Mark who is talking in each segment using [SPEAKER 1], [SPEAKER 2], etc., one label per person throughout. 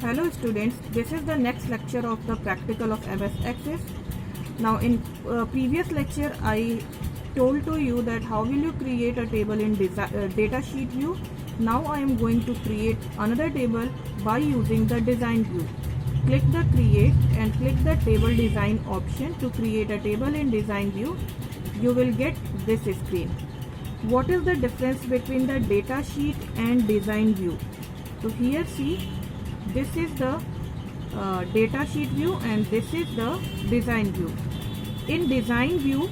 [SPEAKER 1] Hello students, this is the next lecture of the practical of MS Access. Now in previous lecture I told to you that how will you create a table in data sheet view. Now I am going to create another table by using the design view. Click the create and click the table design option to create a table in design view. You will get this screen. What is the difference between the data sheet and design view? So here see, this is the data sheet view and this is the design view. In design view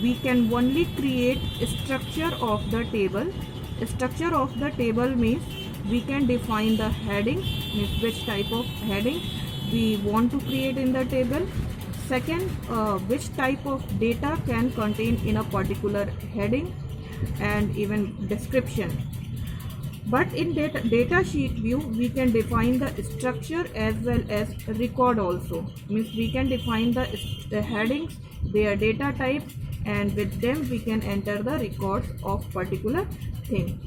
[SPEAKER 1] we can only create a structure of the table. A structure of the table means we can define the heading, means which type of heading we want to create in the table. Second, which type of data can contain in a particular heading and even description. But in data sheet view we can define the structure as well as record also, means we can define the headings, their data types, and with them we can enter the records of particular thing.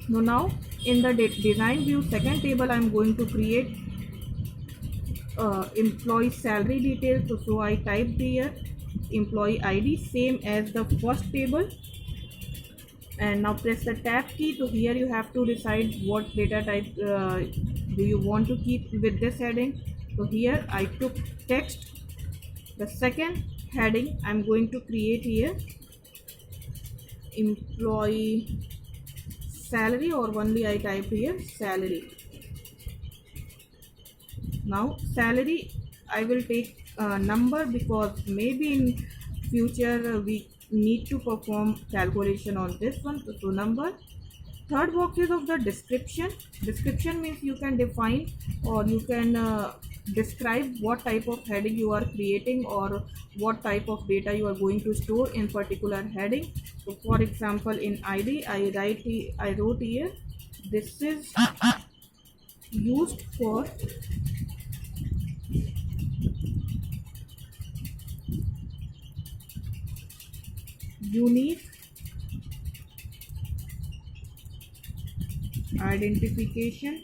[SPEAKER 1] Now in the design view second table I am going to create employee salary details. So I typed here employee ID same as the first table, and now press the tab key. So here you have to decide what data type do you want to keep with this heading. So here I took text. The second heading I'm going to create here employee salary, or only I type here salary. Now salary I will take number because maybe in future we need to perform calculation on this one. So number. Third box is of the description. Description means you can define or you can describe what type of heading you are creating or what type of data you are going to store in particular heading. So for example in ID I wrote here this is used for unique identification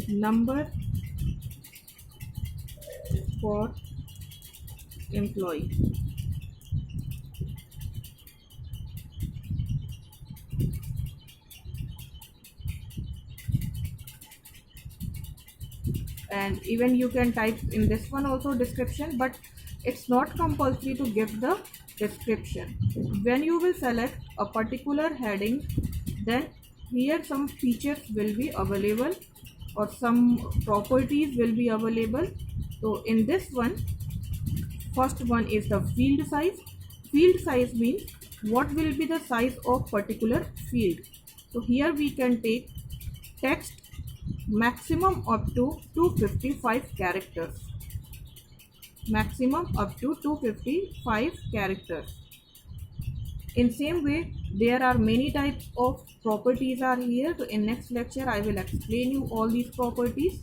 [SPEAKER 1] number for employee. And even you can type in this one also description, but it's not compulsory to give the description. When you will select a particular heading, then here some features will be available or some properties will be available. So in this one, first one is the field size. Field size means what will be the size of particular field. So here we can take text maximum up to 255 characters. Maximum up to 255 characters. In same way, there are many types of properties are here. So in next lecture, I will explain you all these properties.